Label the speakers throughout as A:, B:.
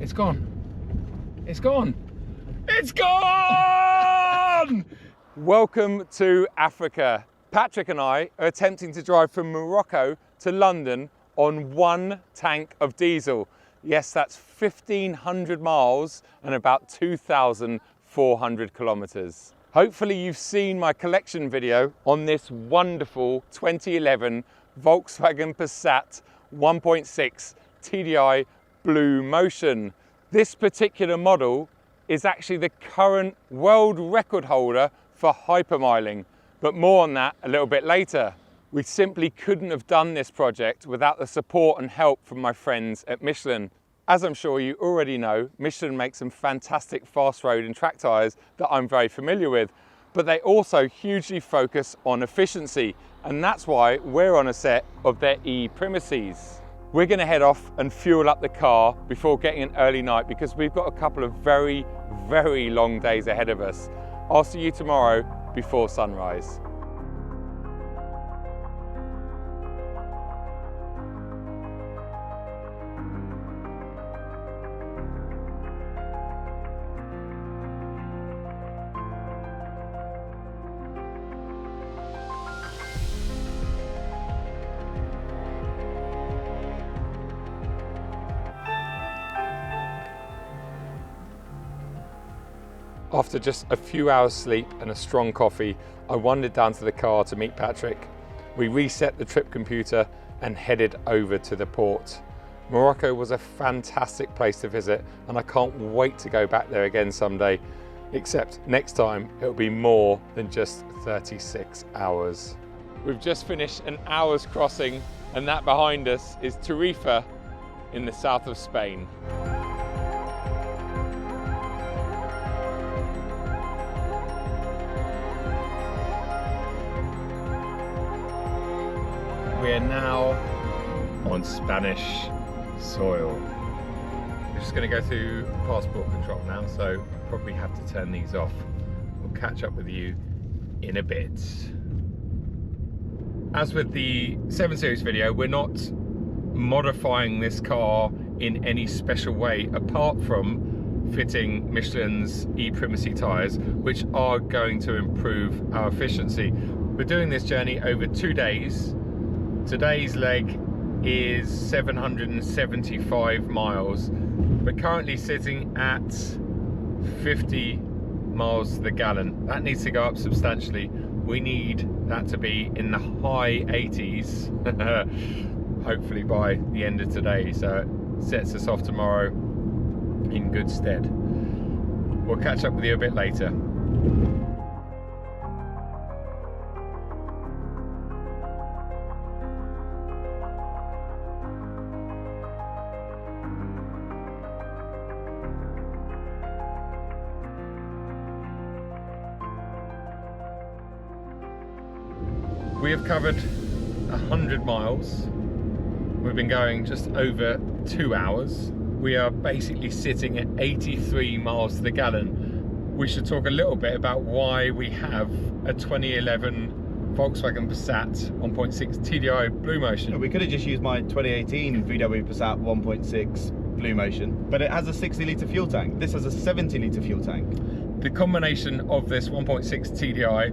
A: It's gone. It's gone. It's gone! Welcome to Africa. Patrick and I are attempting to drive from Morocco to London on 1 tank of diesel. Yes, that's 1,500 miles and about 2,400 kilometers. Hopefully you've seen my collection video on this wonderful 2011 Volkswagen Passat 1.6 TDI Blue Motion. This particular model is actually the current world record holder for hypermiling, but more on that a little bit later. We simply couldn't have done this project without the support and help from my friends at Michelin. As I'm sure you already know, Michelin makes some fantastic fast road and track tyres that I'm very familiar with, but they also hugely focus on efficiency, and that's why we're on a set of their e-primacies. We're going to head off and fuel up the car before getting an early night because we've got a couple of very, very long days ahead of us. I'll see you tomorrow before sunrise. After just a few hours sleep and a strong coffee, I wandered down to the car to meet Patrick. We reset the trip computer and headed over to the port. Morocco was a fantastic place to visit and I can't wait to go back there again someday, except next time it'll be more than just 36 hours. We've just finished an hour's crossing and that behind us is Tarifa in the south of Spain. We are now on Spanish soil. We're just going to go through passport control now, so probably have to turn these off. We'll catch up with you in a bit. As with the 7 Series video, we're not modifying this car in any special way apart from fitting Michelin's e-primacy tyres, which are going to improve our efficiency. We're doing this journey over 2 days. Today's leg is 775 miles. We're currently sitting at 50 miles to the gallon. That needs to go up substantially. We need that to be in the high 80s, hopefully by the end of today, so it sets us off tomorrow in good stead. We'll catch up with you a bit later. We have covered 100 miles. We've been going just over 2 hours. We are basically sitting at 83 miles to the gallon. We should talk a little bit about why we have a 2011 Volkswagen Passat 1.6 TDI Blue Motion.
B: We could have just used my 2018 VW Passat 1.6 Blue Motion, but it has a 60-litre fuel tank. This has a 70-litre fuel tank.
A: The combination of this 1.6 TDI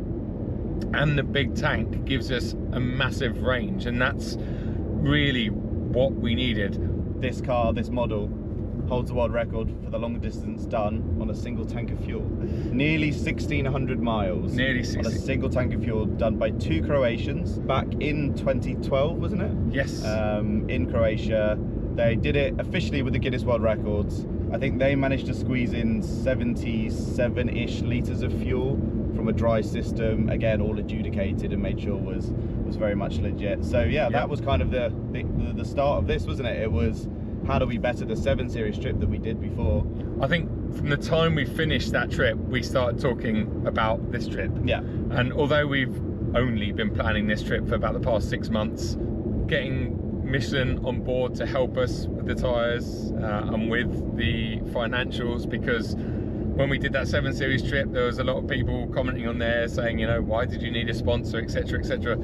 A: and the big tank gives us a massive range, and that's really what we needed.
B: This car, this model, holds the world record for the longest distance done on a single tank of fuel. Nearly 1,600 miles.
A: Nearly 60.
B: On a single tank of fuel, done by 2 Croatians back in 2012, wasn't it?
A: Yes.
B: In Croatia. They did it officially with the Guinness World Records. I think they managed to squeeze in 77-ish litres of fuel from a dry system, again all adjudicated and made sure was very much legit. So yeah, that was kind of the start of this, wasn't it? It was, how do we better the 7 Series trip that we did before?
A: I think from the time we finished that trip, we started talking about this trip.
B: Yeah.
A: And although we've only been planning this trip for about the past 6 months, getting Michelin on board to help us with the tyres and with the financials, because when we did that 7 Series trip, there was a lot of people commenting on there saying, you know, why did you need a sponsor, etc, etc.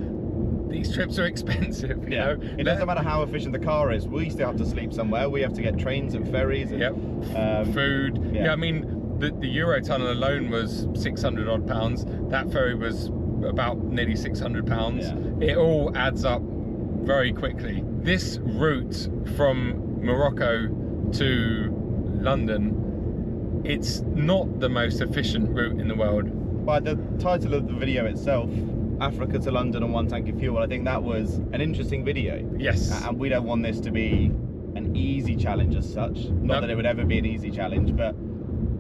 A: The these trips are expensive, you know.
B: It doesn't matter how efficient the car is, we still have to sleep somewhere. We have to get trains and ferries and
A: food. Yeah, I mean, the Eurotunnel alone was 600 odd pounds. That ferry was about nearly 600 pounds. It all adds up very quickly. This route from Morocco to London, it's not the most efficient route in the world.
B: By the title of the video itself, Africa to London on one tank of fuel, I think that was an interesting video.
A: Yes.
B: And we don't want this to be an easy challenge as such. Not that it would ever be an easy challenge, but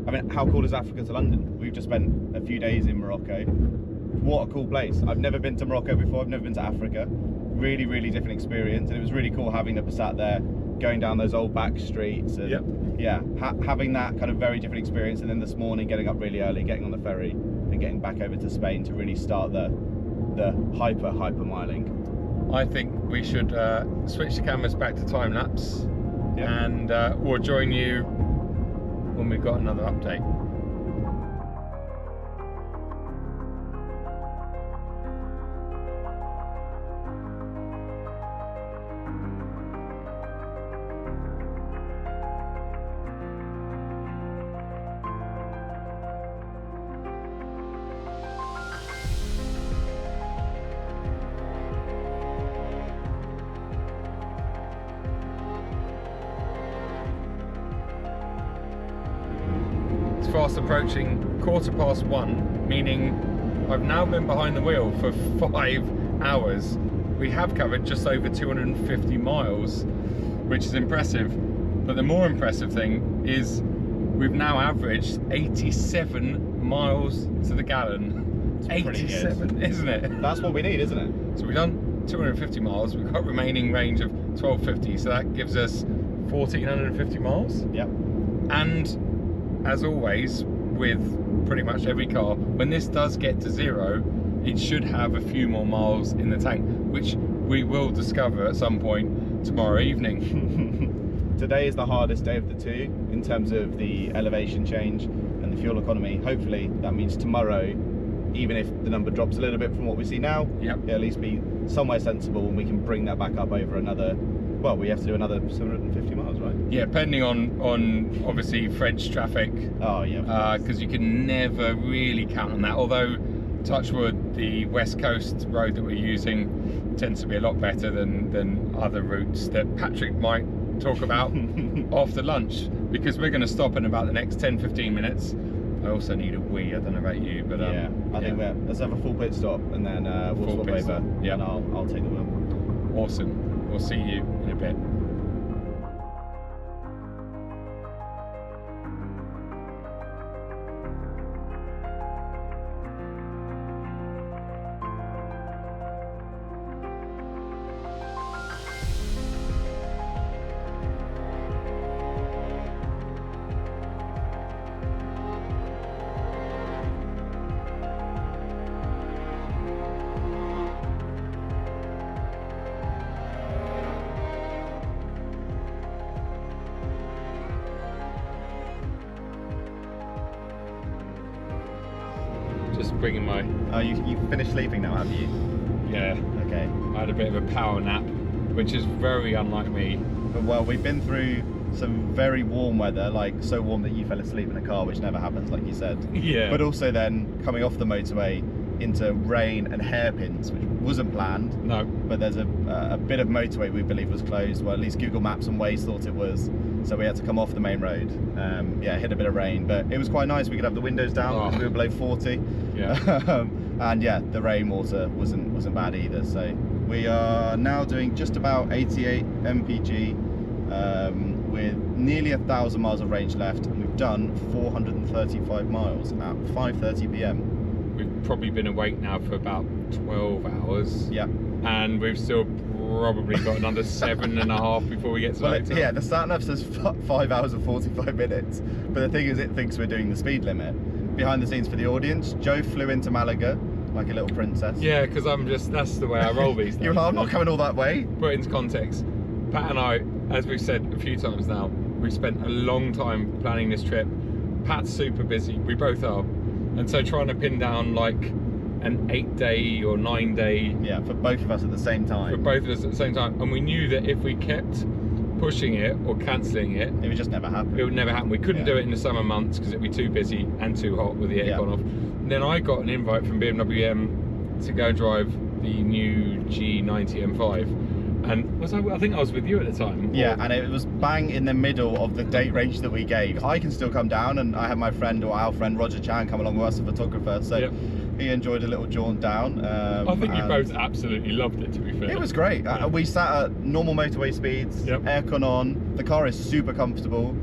B: I mean, how cool is Africa to London? We've just spent a few days in Morocco. What a cool place. I've never been to Morocco before, I've never been to Africa. Really, really different experience, and it was really cool having the Passat there, going down those old back streets, and having that kind of very different experience. And then this morning, getting up really early, getting on the ferry, and getting back over to Spain to really start the hyper miling.
A: I think we should switch the cameras back to time lapse, and we'll join you when we've got another update. Fast approaching 1:15, meaning I've now been behind the wheel for 5 hours. We have covered just over 250 miles, which is impressive. But the more impressive thing is we've now averaged 87 miles to the gallon.
B: It's
A: 87, isn't it?
B: That's what we need, isn't it?
A: So we've done 250 miles. We've got remaining range of 1250, so that gives us 1450 miles.
B: Yep.
A: And as always, with pretty much every car, when this does get to zero, it should have a few more miles in the tank, which we will discover at some point tomorrow evening.
B: Today is the hardest day of the two in terms of the elevation change and the fuel economy. Hopefully that means tomorrow, even if the number drops a little bit from what we see now, it'll at least be somewhere sensible, and we can bring that back up over another, well, we have to do another 750 miles, right?
A: Yeah, depending on obviously French traffic.
B: Oh yeah.
A: Because you can never really count on that. Although, touch wood, the West Coast road that we're using tends to be a lot better than other routes that Patrick might talk about after lunch, because we're going to stop in about the next 10-15 minutes. I also need a wee. I don't know about you, but
B: I think let's have a full pit stop, and then we'll swap over, and I'll take the wheel.
A: Awesome. We'll see you in a bit. Just bringing my...
B: Oh, you finished sleeping now, have you?
A: Yeah.
B: Okay.
A: I had a bit of a power nap, which is very unlike me.
B: But well, we've been through some very warm weather, like so warm that you fell asleep in a car, which never happens, like you said.
A: Yeah.
B: But also then coming off the motorway into rain and hairpins, which wasn't planned.
A: No.
B: But there's a bit of motorway we believe was closed, well, at least Google Maps and Waze thought it was. So we had to come off the main road. Yeah, hit a bit of rain, but it was quite nice. We could have the windows down because we were below 40.
A: Yeah.
B: And yeah, the rainwater wasn't bad either. So we are now doing just about 88 mpg with nearly 1,000 miles of range left, and we've done 435 miles at 5:30 p.m.
A: We've probably been awake now for about 12 hours.
B: Yeah.
A: And we've still probably got another 7.5 before we get to
B: yeah, the sat nav says 5 hours and 45 minutes, but the thing is, it thinks we're doing the speed limit. Behind the scenes for the audience, Joe flew into Malaga like a little princess.
A: Yeah, because that's the way I roll these days.
B: You're like, I'm not coming all that way.
A: Put into context, Pat and I, as we've said a few times now, we've spent a long time planning this trip. Pat's super busy, we both are, and so trying to pin down like an 8-day or 9-day.
B: Yeah, for both of us at the same time.
A: For both of us at the same time, and we knew that if we kept pushing it or cancelling it,
B: it would just never happen.
A: It would never happen. We couldn't do it in the summer months because it'd be too busy and too hot with the aircon off. And then I got an invite from BMW M to go drive the new G90 M5. And I think I was with you at the time.
B: Yeah, and it was bang in the middle of the date range that we gave. I can still come down, and I had my friend, or our friend Roger Chan, come along with us, a photographer. So he enjoyed a little jaunt down.
A: I think you both absolutely loved it, to be fair.
B: It was great. We sat at normal motorway speeds, aircon on. The car is super comfortable.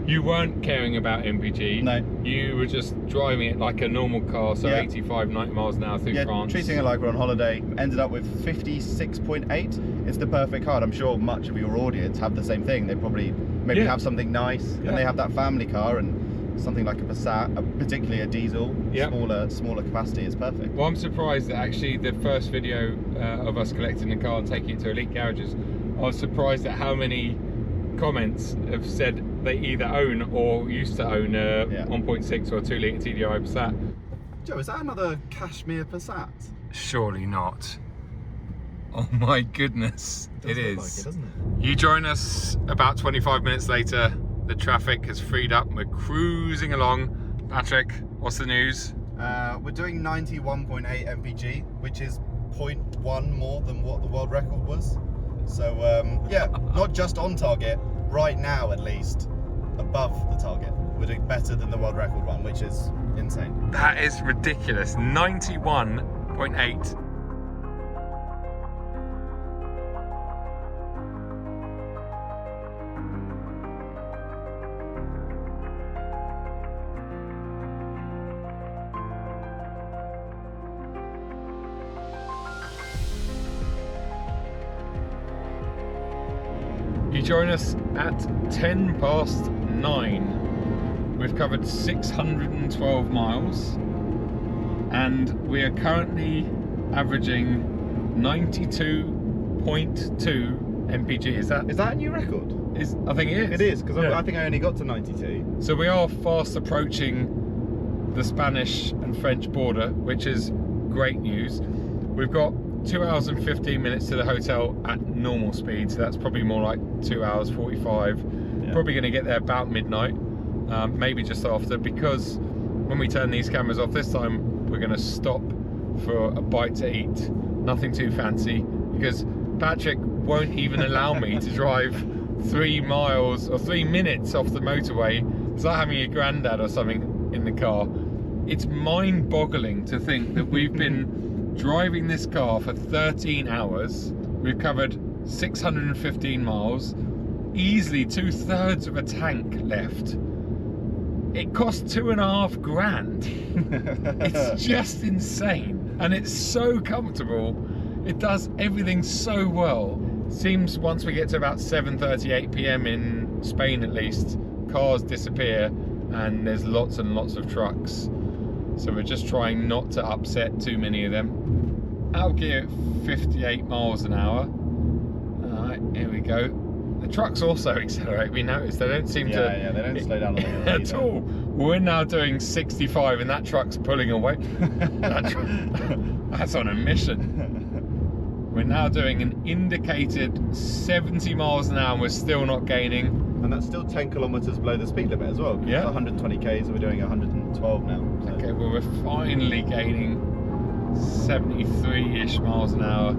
A: You weren't caring about MPG.
B: No.
A: You were just driving it like a normal car, so 85, 90 miles an hour through France.
B: Treating it like we're on holiday. Ended up with 56.8. It's the perfect car. I'm sure much of your audience have the same thing. They probably maybe have something nice, and they have that family car, and something like a Passat, particularly a diesel, smaller capacity is perfect.
A: Well, I'm surprised that actually the first video of us collecting the car and taking it to Elite Garages, I was surprised at how many comments have said they either own or used to own a 1.6 or 2 litre TDI Passat.
B: Joe, is that another Cashmere Passat?
A: Surely not. Oh my goodness, it is.
B: Like it, doesn't it?
A: You join us about 25 minutes later. The traffic has freed up. We're cruising along. Patrick, what's the news?
B: We're doing 91.8 mpg, which is 0.1 more than what the world record was. So yeah, not just on target, right now at least, above the target. We're doing better than the world record one, which is insane.
A: That is ridiculous. 91.8. You join us at 9:10. We've covered 612 miles, and we are currently averaging 92.2 mpg. Is that
B: a new record?
A: I think it is.
B: It is, because I think I only got to 92.
A: So we are fast approaching the Spanish and French border, which is great news. We've got 2 hours and 15 minutes to the hotel at normal speed, so that's probably more like 2 hours 45. Probably going to get there about midnight, maybe just after, because when we turn these cameras off this time, we're going to stop for a bite to eat. Nothing too fancy, because Patrick won't even allow me to drive 3 miles or 3 minutes off the motorway. It's like having your granddad or something in the car. It's mind-boggling to think that we've been driving this car for 13 hours. We've covered 615 miles, easily 2/3 of a tank left. It cost $2.5 grand. It's just insane, and it's so comfortable. It does everything so well. Seems once we get to about 7:38 p.m. in Spain at least, cars disappear and there's lots and lots of trucks. So we're just trying not to upset too many of them. Out of gear at 58 miles an hour. Alright, here we go. The trucks also accelerate, we noticed. They don't seem to...
B: Yeah, they don't slow down on the hill
A: at all. We're now doing 65 and that truck's pulling away. That's on a mission. We're now doing an indicated 70 miles an hour and we're still not gaining.
B: And that's still 10 kilometers below the speed limit as well.
A: Yeah.
B: It's 120 k's and we're doing 112 now. So.
A: Okay, well we're finally gaining 73-ish miles an hour.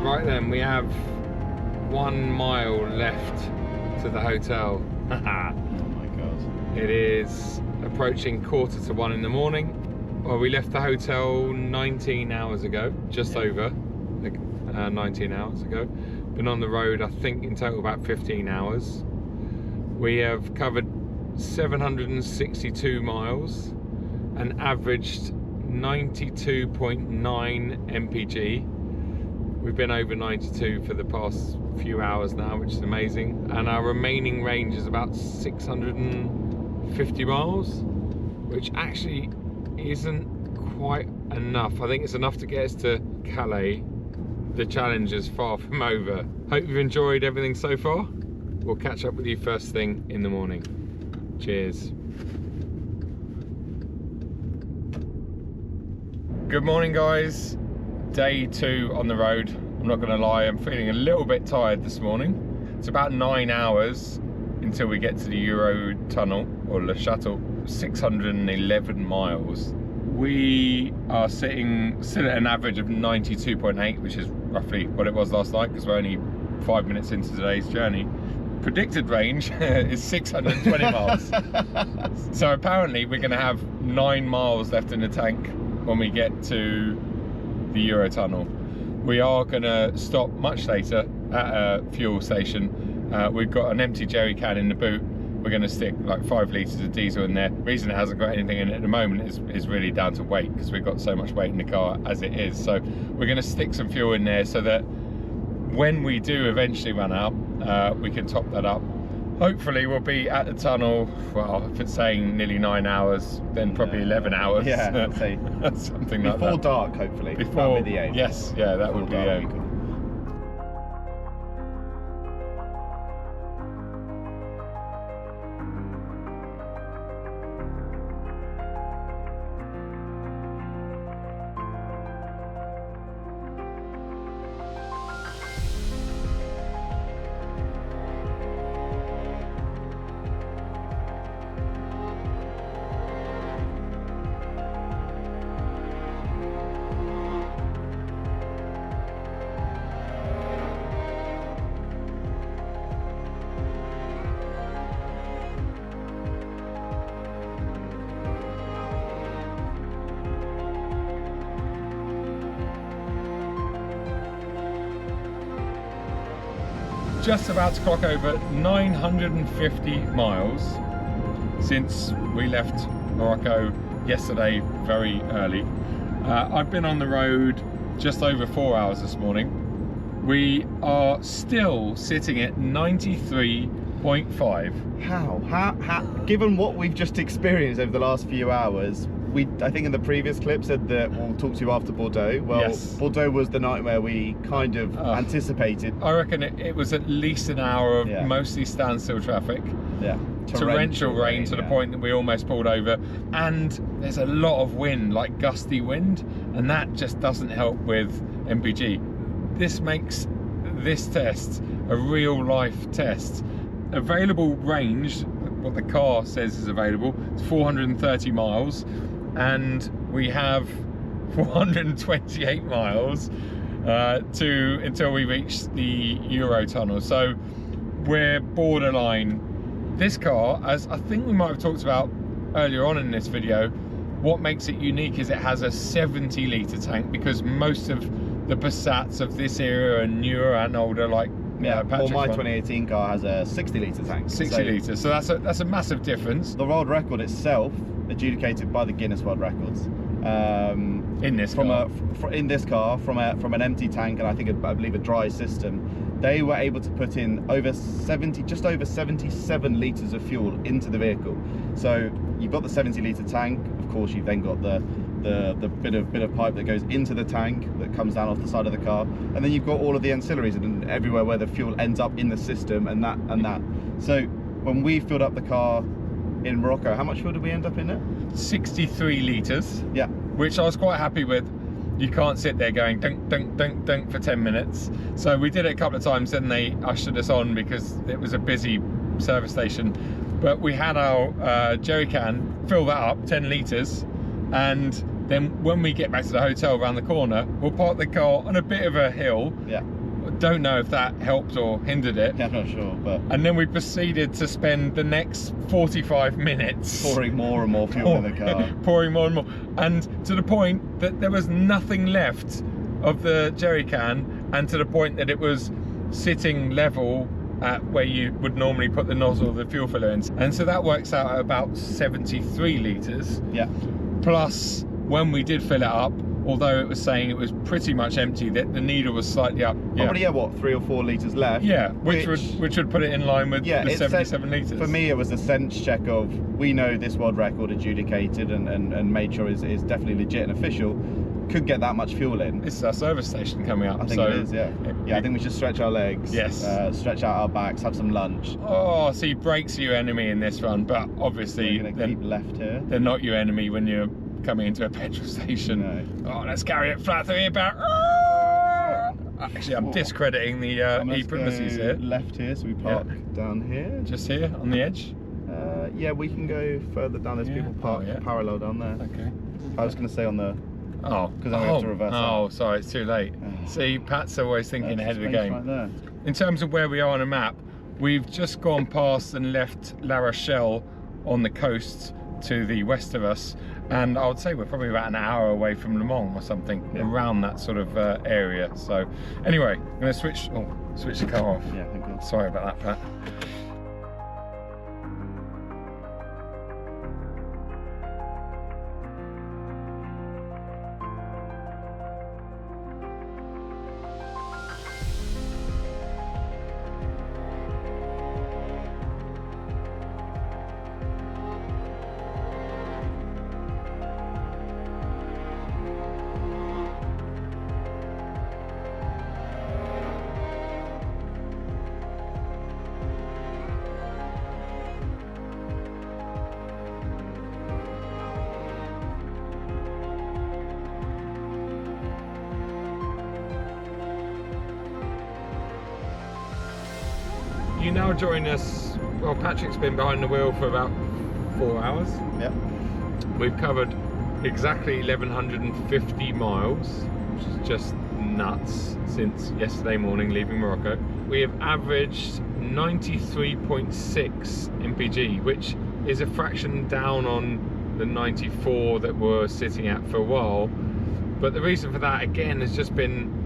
A: Right then, we have 1 mile left to the hotel.
B: Oh my god.
A: It is approaching 1:45 in the morning. Well, we left the hotel 19 hours ago, just over 19 hours ago. Been on the road, I think, in total about 15 hours. We have covered 762 miles and averaged 92.9 mpg. We've been over 92 for the past few hours now, which is amazing. And our remaining range is about 650 miles, which actually isn't quite enough. I think it's enough to get us to Calais. The challenge is far from over. Hope you've enjoyed everything so far. We'll catch up with you first thing in the morning. Cheers. Good morning, guys. Day 2 on the road. I'm not gonna lie, I'm feeling a little bit tired this morning. It's about 9 hours until we get to the Euro tunnel, or Le Shuttle. 611 miles. We are sitting still at an average of 92.8, which is roughly what it was last night, because we're only 5 minutes into today's journey. Predicted range is 620 miles. So apparently we're gonna have 9 miles left in the tank when we get to the Euro tunnel. We are going to stop much later at a fuel station. We've got an empty jerry can in the boot. We're going to stick like 5 litres of diesel in there. The reason it hasn't got anything in it at the moment is really down to weight, because we've got so much weight in the car as it is. So we're going to stick some fuel in there so that when we do eventually run out, we can top that up. Hopefully we'll be at the tunnel, well, if it's saying nearly 9 hours, then probably 11 hours.
B: Yeah, I'd say
A: something like that.
B: Before dark, hopefully.
A: Before
B: the 8th.
A: Yes, yeah, that would be the aim. Just about to clock over 950 miles since we left Morocco yesterday very early. I've been on the road just over 4 hours this morning. We are still sitting at 93.5.
B: How? Given what we've just experienced over the last few hours, I think in the previous clip said that we'll talk to you after Bordeaux. Well, yes. Bordeaux was the nightmare we kind of anticipated.
A: I reckon it was at least an hour of mostly standstill traffic.
B: Yeah.
A: Torrential rain to the point that we almost pulled over. And there's a lot of wind, like gusty wind, and that just doesn't help with MPG. This makes this test a real life test. Available range, what the car says is available, is 430 miles. And we have 428 miles until we reach the Euro tunnel. So we're borderline. This car, as I think we might have talked about earlier on in this video, what makes it unique is it has a 70-litre tank, because most of the Passats of this era are newer and older, like
B: well, my 2018 car has a 60-litre tank.
A: 60 litres, so that's a massive difference.
B: The world record itself, adjudicated by the Guinness World Records,
A: in this car,
B: from an empty tank, and I believe a dry system, they were able to put in just over 77 litres of fuel into the vehicle. So you've got the 70-litre tank. Of course, you've then got the bit of pipe that goes into the tank that comes down off the side of the car, and then you've got all of the ancillaries and everywhere where the fuel ends up in the system, and that. So when we filled up the car in Morocco, how much fuel did we end up in it?
A: 63 litres.
B: Yeah.
A: Which I was quite happy with. You can't sit there going dunk, dunk, dunk, dunk for 10 minutes. So we did it a couple of times, then they ushered us on because it was a busy service station. But we had our jerry can, fill that up, 10 litres, and then when we get back to the hotel around the corner, we'll park the car on a bit of a hill.
B: Yeah.
A: Don't know if that helped or hindered it.
B: Yeah, I'm not sure, but...
A: And then we proceeded to spend the next 45 minutes...
B: pouring more and more fuel in the car.
A: Pouring more and more. And to the point that there was nothing left of the jerry can, and to the point that it was sitting level at where you would normally put the nozzle of the fuel filler in. And so that works out at about 73 litres.
B: Yeah.
A: Plus, when we did fill it up, although it was saying it was pretty much empty, that the needle was slightly up.
B: Probably, what, 3 or 4 litres left?
A: Yeah, which would put it in line with the 77 litres.
B: For me, it was a sense check of, we know this world record adjudicated and made sure is definitely legit and official. Could get that much fuel in.
A: This is our service station coming up.
B: I think it is, yeah. Yeah, I think we should stretch our legs.
A: Yes.
B: Stretch out our backs, have some lunch.
A: Oh, see, brakes are your enemy in this one, but obviously
B: We're gonna keep left here.
A: They're not your enemy when you're coming into a petrol station. No. Oh, let's carry it flat through here, Actually, I'm discrediting the e-primacies here.
B: Left here, so we park down here.
A: Just here, on the edge?
B: Yeah, we can go further down. There's people parked parallel down there.
A: Okay.
B: I was going to say on the...
A: Oh,
B: because then we have to reverse.
A: Oh, sorry, it's too late. See, Pat's always thinking ahead of the game.
B: Right there.
A: In terms of where we are on a map, we've just gone past and left La Rochelle on the coast to the west of us, and I would say we're probably about an hour away from Le Mans or something, around that sort of area. So, anyway, I'm going to switch the car off.
B: Yeah, thank you.
A: Sorry about that, Pat. You now join us. Well, Patrick's been behind the wheel for about 4 hours.
B: Yep.
A: We've covered exactly 1,150 miles, which is just nuts, since yesterday morning leaving Morocco. We have averaged 93.6 mpg, which is a fraction down on the 94 that we're sitting at for a while. But the reason for that, again, has just been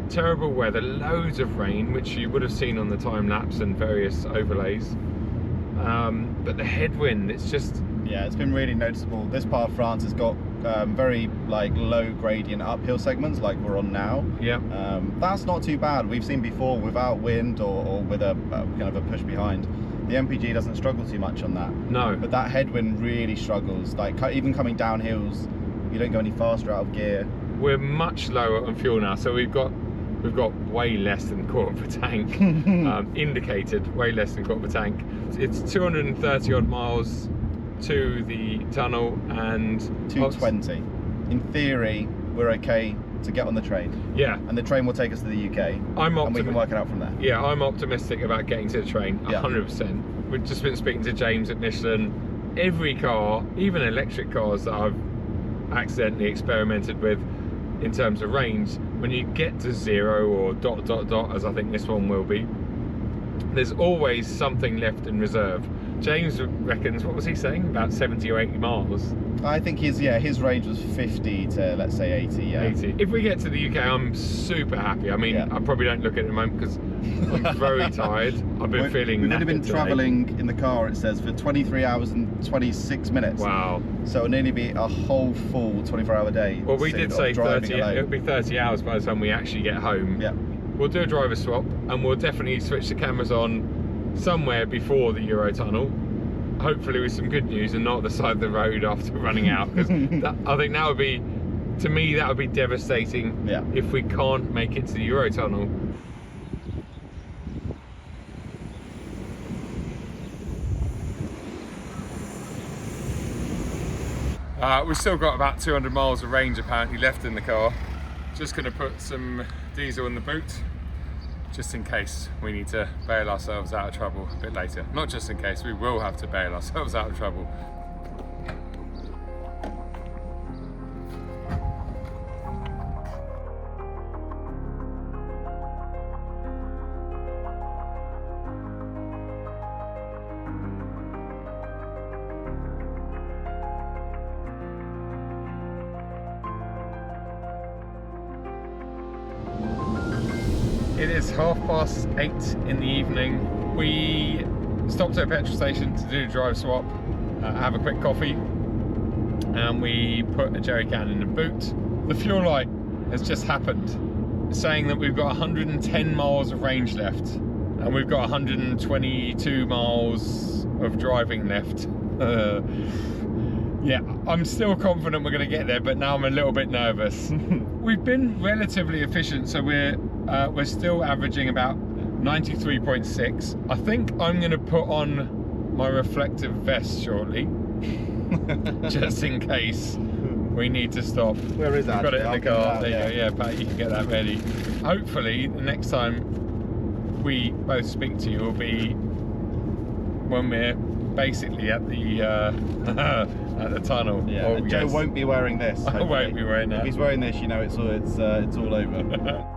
A: terrible weather, loads of rain, which you would have seen on the time lapse and various overlays. But the headwind, it's just...
B: Yeah, it's been really noticeable. This part of France has got very low gradient uphill segments like we're on now.
A: Yeah.
B: That's not too bad. We've seen before without wind or with a kind of a push behind. The MPG doesn't struggle too much on that.
A: No.
B: But that headwind really struggles. Like even coming down hills, you don't go any faster out of gear.
A: We're much lower on fuel now, so we've got way less than quarter of a tank, indicated way less than quarter of a tank. It's 230 odd miles to the tunnel and
B: 220. In theory, we're okay to get on the train.
A: Yeah.
B: And the train will take us to the UK. And we can work it out from there.
A: Yeah, I'm optimistic about getting to the train, 100%. We've just been speaking to James at Michelin. Every car, even electric cars that I've accidentally experimented with in terms of range, when you get to 0 or ... as I think this one will be, there's always something left in reserve. James reckons, what was he saying, about 70 or 80 miles?
B: I think his range was 50 to, let's say, 80, yeah.
A: 80. If we get to the UK, I'm super happy. I mean, I probably don't look at it at the moment because I'm very tired. I've been feeling knackered.
B: We've only been travelling in the car, it says, for 23 hours and 26 minutes.
A: Wow.
B: So it'll nearly be a whole full 24-hour day.
A: Well, we did say 30, it'll be 30 hours by the time we actually get home.
B: Yeah.
A: We'll do a driver swap and we'll definitely switch the cameras on somewhere before the Eurotunnel, hopefully with some good news and not at the side of the road after running out, because I think that would be, to me, that would be devastating if we can't make it to the Eurotunnel. We've still got about 200 miles of range apparently left in the car. Just going to put some diesel in the boot, just in case we need to bail ourselves out of trouble a bit later. Not just in case, we will have to bail ourselves out of trouble. It is 8:30 in the evening. We stopped at a petrol station to do a drive swap, have a quick coffee, and we put a jerry can in the boot. the fuel light has just happened, saying that we've got 110 miles of range left, and we've got 122 miles of driving left. Yeah, I'm still confident we're going to get there, but now I'm a little bit nervous. We've been relatively efficient, so we're still averaging about 93.6. I think I'm going to put on my reflective vest shortly, just in case we need to stop.
B: Where is that?
A: Got it in the car. There you go.
B: Yeah.
A: Yeah, Pat, you can get that ready. Hopefully, the next time we both speak to you will be when we're basically at the at the tunnel.
B: Yeah.
A: Oh,
B: And Joe
A: yes.
B: won't be wearing this.
A: I
B: Hopefully.
A: won't be wearing that.
B: If he's wearing this, you know it's all over.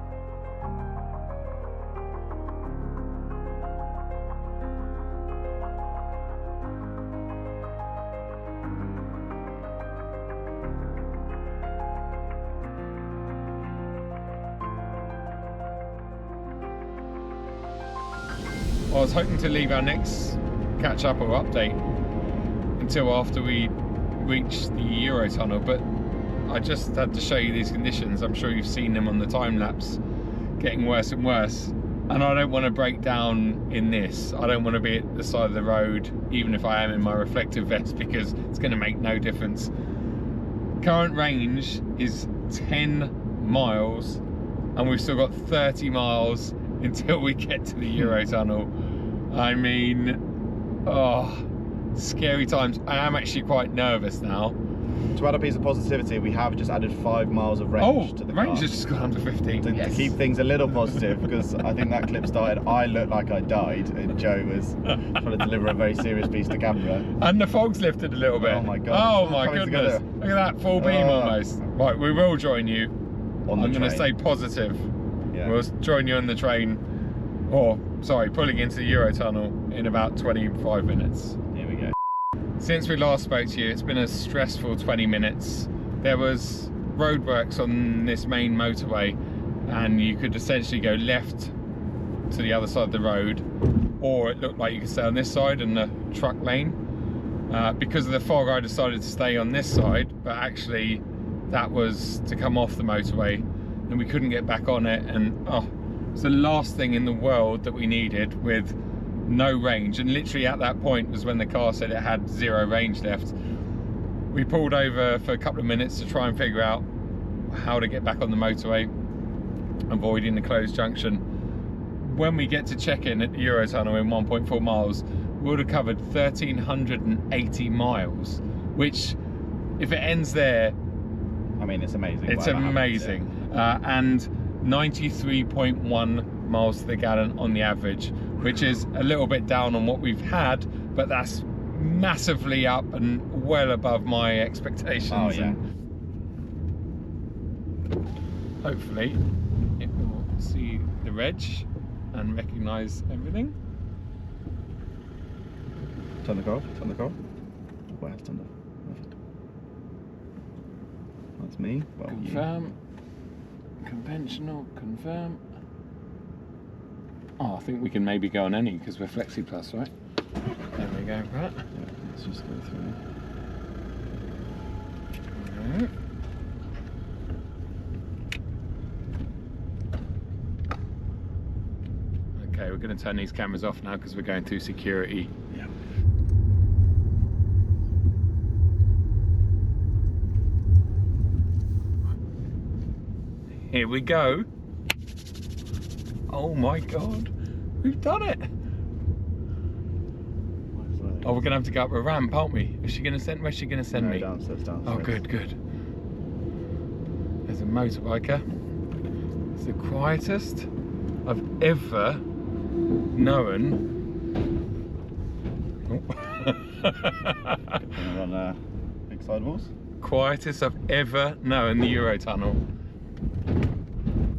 A: I was hoping to leave our next catch up or update until after we reach the Eurotunnel, but I just had to show you these conditions. I'm sure you've seen them on the time lapse, getting worse and worse. And I don't want to break down in this. I don't want to be at the side of the road, even if I am in my reflective vest, because it's going to make no difference. Current range is 10 miles, and we've still got 30 miles until we get to the Eurotunnel. I mean, oh, scary times. I am actually quite nervous now.
B: To add a piece of positivity, we have just added 5 miles of range to the car.
A: Range has just gone under 15.
B: To
A: Yes.
B: keep things a little positive, because I think that clip started, I looked like I died, and Joe was trying to deliver a very serious piece to camera.
A: And the fog's lifted a little bit.
B: Oh my God,
A: Oh
B: it's all
A: my
B: coming
A: goodness.
B: together.
A: Look at that, full beam almost. Right, we will join you.
B: On the
A: I'm going to stay
B: train.
A: positive.
B: Yeah.
A: We'll join you on the train, or sorry, pulling into the Eurotunnel in about 25 minutes.
B: Here we go.
A: Since we last spoke to you, it's been a stressful 20 minutes. There was roadworks on this main motorway, and you could essentially go left to the other side of the road, or it looked like you could stay on this side in the truck lane. Because of the fog, I decided to stay on this side, but actually that was to come off the motorway, and we couldn't get back on it, and oh, it's the last thing in the world that we needed with no range. And literally at that point was when the car said it had 0 range left. We pulled over for a couple of minutes to try and figure out how to get back on the motorway, avoiding the closed junction. When we get to check-in at the Eurotunnel in 1.4 miles, we would have covered 1,380 miles, which, if it ends there,
B: I mean, it's amazing.
A: it's
B: whatever happens,
A: amazing. And 93.1 miles to the gallon on the average, which is a little bit down on what we've had, but that's massively up and well above my expectations.
B: Oh, yeah.
A: And hopefully it will see the reg and recognise everything.
B: Turn the car off, turn the car off. Well, it's turned off. Perfect. That's me. Well,
A: Confirm. Conventional, confirm. Oh, I think we can maybe go on any because we're Flexi Plus, right? There we go, Pat.
B: Yeah, let's just go through.
A: Alright. Okay, we're going to turn these cameras off now because we're going through security.
B: Yeah.
A: Here we go. Oh my God, we've done it. Oh, we're gonna have to go up a ramp, aren't we? Is she gonna send? Where's she gonna send me?
B: Downstairs.
A: Oh, good. There's a motorbiker. It's the quietest I've ever known.
B: We're on big sidewalls.
A: Quietest I've ever known the Eurotunnel.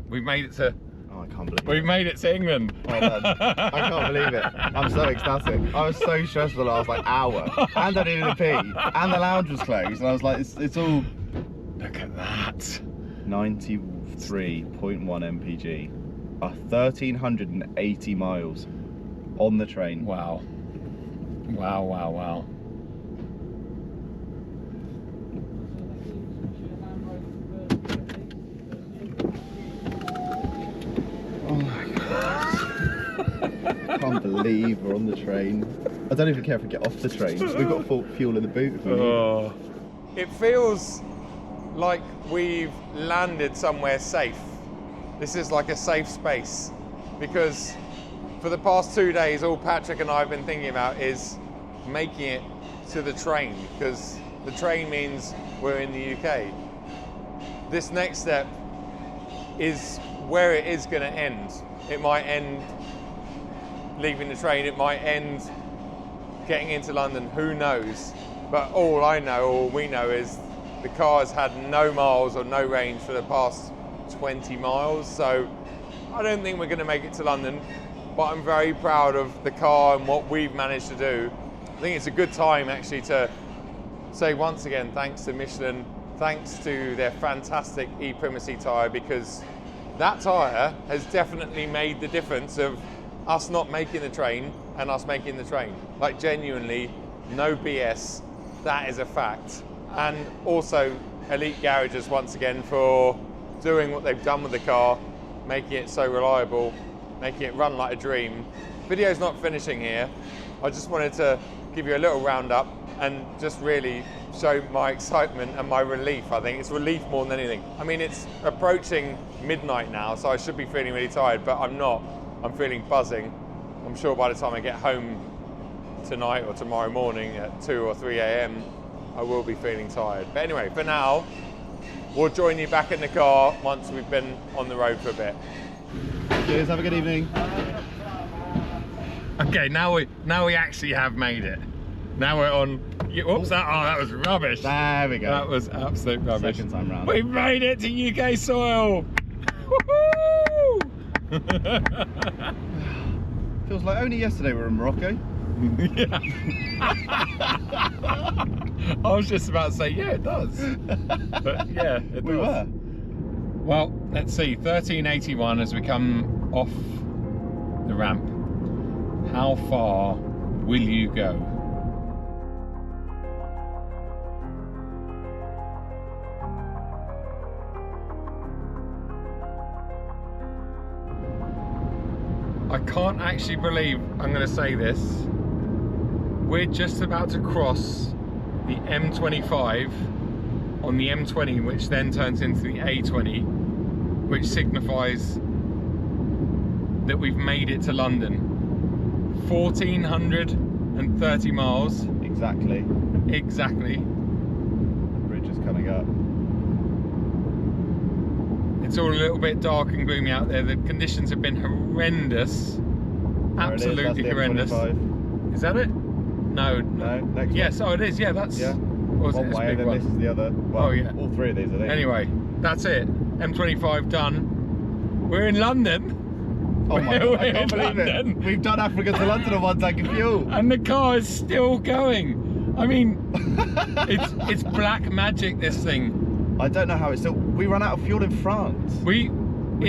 A: We've made it to.
B: Oh, I can't believe
A: We've
B: it.
A: made it to England.
B: Oh, man. I can't believe it. I'm so ecstatic. I was so stressed for the last hour, and I needed a pee, and the lounge was closed, and I was like, it's all.
A: Look at that.
B: 93.1 mpg, 1,380 miles on the train.
A: Wow.
B: believe we're on the train. I don't even care if we get off the train. We've got full fuel in the boot if we need it.
A: It feels like we've landed somewhere safe. This is like a safe space, because for the past 2 days, all Patrick and I have been thinking about is making it to the train, because the train means we're in the UK. This next step is where it is going to end. It might end leaving the train, it might end getting into London, who knows? But all I know, all we know, is the car's had no miles or no range for the past 20 miles, so I don't think we're going to make it to London, but I'm very proud of the car and what we've managed to do. I think it's a good time actually to say once again thanks to Michelin, thanks to their fantastic e-primacy tyre, because that tyre has definitely made the difference of us not making the train and us making the train. Like, genuinely, no BS, that is a fact. And also Elite Garages once again for doing what they've done with the car, making it so reliable, making it run like a dream. Video's not finishing here. I just wanted to give you a little roundup and just really show my excitement and my relief. I think it's relief more than anything. I mean, it's approaching midnight now, so I should be feeling really tired, but I'm not. I'm feeling buzzing. I'm sure by the time I get home tonight or tomorrow morning at 2 or 3 a.m, I will be feeling tired. But anyway, for now, we'll join you back in the car once we've been on the road for a bit.
B: Cheers, have a good evening.
A: Okay, now we actually have made it. Now we're on. Whoops! That was rubbish.
B: There we go.
A: That was absolute rubbish.
B: Second time round.
A: We've made it to UK soil.
B: Feels like only yesterday we were in Morocco.
A: Yeah. I was just about to say, yeah, it does. But yeah, it
B: We
A: does.
B: were.
A: Well, let's see. 1381 as we come off the ramp. How far will you go? I can't actually believe I'm going to say this. We're just about to cross the M25 on the M20, which then turns into the A20, which signifies that we've made it to London. 1,430 miles.
B: Exactly.
A: Exactly.
B: The bridge is coming up.
A: It's all a little bit dark and gloomy out there. The conditions have been horrendous. Absolutely horrendous. Is that it? No.
B: No, next one.
A: Yes, oh it is, yeah, that's...
B: Yeah.
A: Or is it
B: One
A: this
B: way,
A: big
B: and then
A: one?
B: this is the other. Well,
A: Oh, yeah.
B: all three of these, I think.
A: Anyway, that's it. M25 done. We're in London.
B: Oh my God, I can't
A: We're in
B: believe
A: London.
B: it. We've done Africa to London on 1 tank of fuel.
A: And the car is still going. I mean, it's black magic, this thing.
B: I don't know how it's still. We ran out of fuel in France. We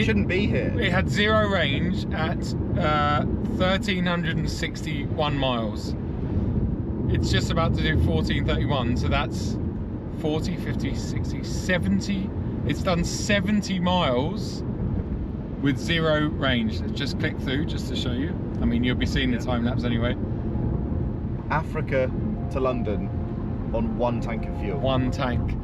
B: shouldn't be here.
A: It had 0 range at 1,361 miles. It's just about to do 1431, so that's 40, 50, 60, 70. It's done 70 miles with 0 range. Let's just click through just to show you. I mean, you'll be seeing the time lapse anyway.
B: Africa to London on 1 tank of fuel.
A: 1 tank.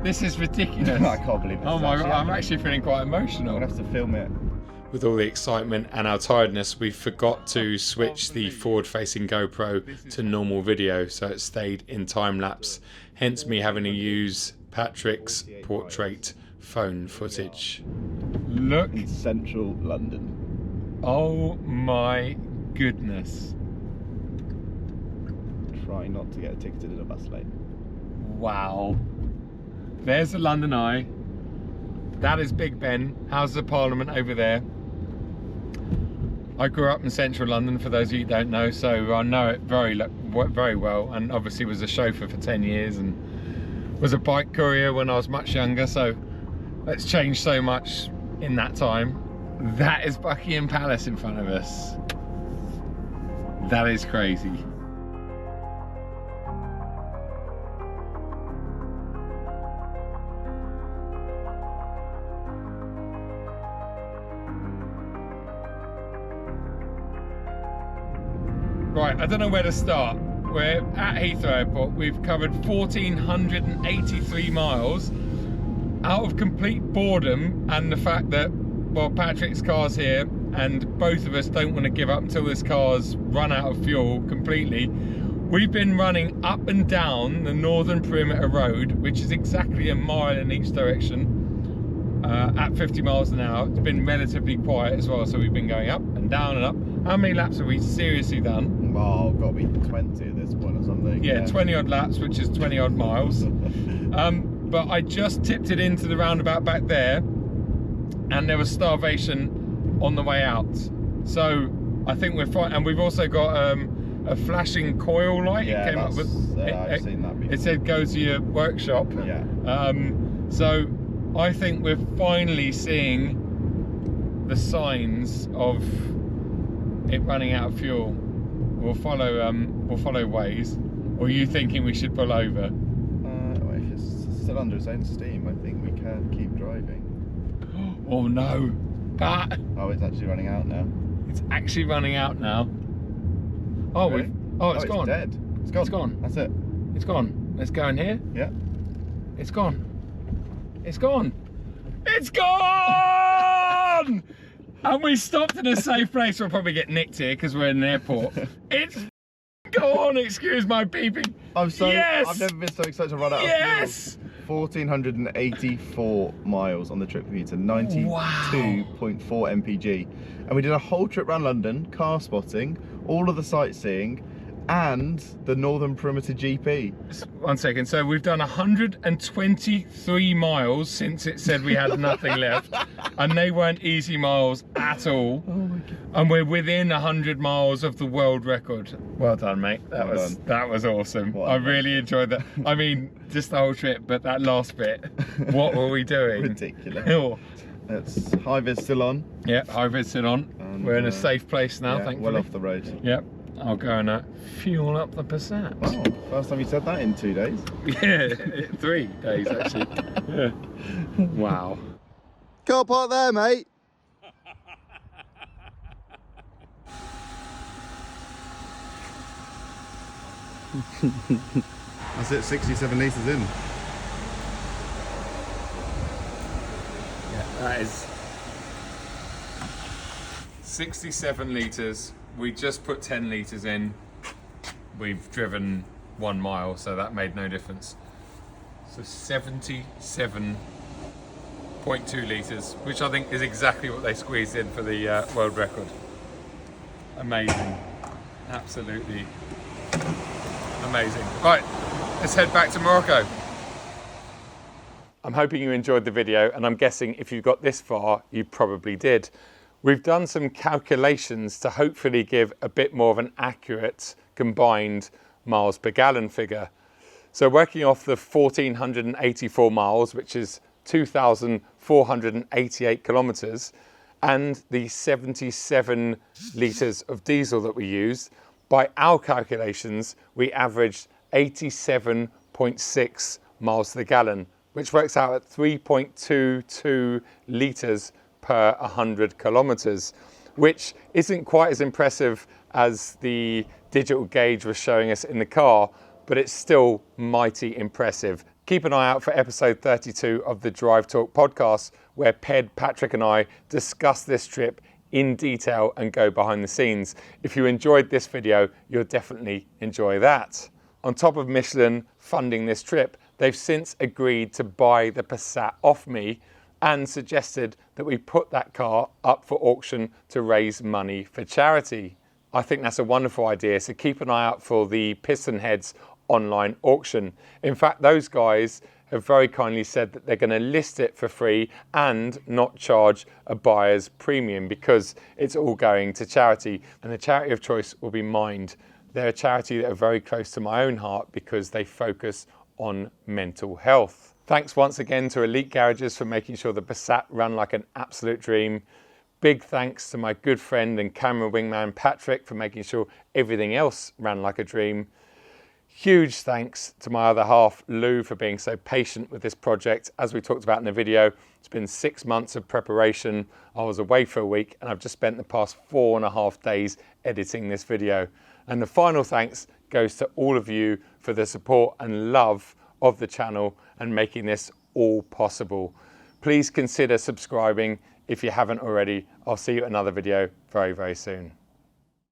A: This is ridiculous.
B: I can't believe it.
A: Oh my God, I'm actually feeling quite emotional.
B: I'm gonna have to film it.
A: With all the excitement and our tiredness, we forgot to switch the forward-facing GoPro to normal video, so it stayed in time-lapse, hence me having to use Patrick's portrait phone footage. Look.
B: In central London.
A: Oh my goodness.
B: Try not to get a ticketed in a bus lane.
A: Wow. There's the London Eye. That is Big Ben, Houses of Parliament over there. I grew up in central London, for those of you who don't know, so I know it very well, and obviously was a chauffeur for 10 years and was a bike courier when I was much younger, so it's changed so much in that time. That is Buckingham Palace in front of us. That is crazy. Right, I don't know where to start. We're at Heathrow Airport. We've covered 1,483 miles out of complete boredom and the fact that, well, Patrick's car's here and both of us don't want to give up until this car's run out of fuel completely. We've been running up and down the Northern Perimeter Road, which is exactly a mile in each direction, at 50 miles an hour. It's been relatively quiet as well, so we've been going up and down and up. How many laps have we seriously done?
B: Oh, got to be 20 at this point or something.
A: Yeah, 20 odd laps, which is 20 odd miles. But I just tipped it into the roundabout back there, and there was starvation on the way out. So I think we're fine. And we've also got a flashing coil light.
B: Yeah,
A: it came up with.
B: I've seen that before.
A: It said go to your workshop.
B: Yeah.
A: So I think we're finally seeing the signs of it running out of fuel. We'll follow Waze. Or are you thinking we should pull over?
B: If it's still under its own steam, I think we can keep driving.
A: Oh no, Pat!
B: Oh, it's actually running out now.
A: It's actually running out now. Oh,
B: Really?
A: it's gone.
B: It's dead. It's gone.
A: It's gone.
B: That's it.
A: It's gone. Let's go in here.
B: Yeah.
A: It's gone. It's gone. It's gone! And we stopped in a safe place. We'll probably get nicked here because we're in an airport. It's gone. Excuse my beeping. Yes!
B: I've never been so excited to run out
A: Yes!
B: of fuel. 1,484 miles on the trip commuter, 92.4 mpg. And we did a whole trip around London, car spotting, all of the sightseeing, and the Northern Perimeter GP.
A: 1 second. So we've done 123 miles since it said we had nothing left, and they weren't easy miles at all.
B: Oh my God.
A: And we're within 100 miles of the world record. Well done, mate.
B: Well
A: That was awesome.
B: Well
A: I
B: done.
A: really enjoyed that. I mean, just the whole trip, but that last bit, what were we doing?
B: Ridiculous.
A: Oh.
B: It's high vis still on.
A: Yeah, high vis still on.
B: And,
A: we're in a safe place now,
B: yeah,
A: thankfully.
B: well off the road.
A: Yep. I'll go and fuel up the Passat.
B: Oh, first time you said that in 2 days.
A: Yeah, 3 days actually. Yeah. Wow.
B: Car park there, mate. That's it, 67 litres in.
A: Yeah, that is 67 litres. We just put 10 litres in. We've driven 1 mile, so that made no difference. So 77.2 litres, which I think is exactly what they squeezed in for the world record. Amazing. Absolutely amazing. Right, let's head back to Morocco. I'm hoping you enjoyed the video, and I'm guessing if you got this far, you probably did. We've done some calculations to hopefully give a bit more of an accurate combined miles per gallon figure. So working off the 1,484 miles, which is 2,488 kilometers, and the 77 litres of diesel that we used, by our calculations, we averaged 87.6 miles to the gallon, which works out at 3.22 litres per 100 kilometers, which isn't quite as impressive as the digital gauge was showing us in the car, but it's still mighty impressive. Keep an eye out for episode 32 of the Drive Talk podcast, where Ped, Patrick and I discuss this trip in detail and go behind the scenes. If you enjoyed this video, you'll definitely enjoy that. On top of Michelin funding this trip, they've since agreed to buy the Passat off me and suggested that we put that car up for auction to raise money for charity. I think that's a wonderful idea, so keep an eye out for the Piston Heads online auction. In fact, those guys have very kindly said that they're going to list it for free and not charge a buyer's premium because it's all going to charity, and the charity of choice will be Mind. They're a charity that are very close to my own heart because they focus on mental health. Thanks once again to Elite Garages for making sure the Passat ran like an absolute dream. Big thanks to my good friend and camera wingman Patrick for making sure everything else ran like a dream. Huge thanks to my other half, Lou, for being so patient with this project. As we talked about in the video, it's been 6 months of preparation. I was away for a week and I've just spent the past 4.5 days editing this video. And the final thanks goes to all of you for the support and love of the channel and making this all possible. Please consider subscribing if you haven't already. I'll see you at another video very, very soon.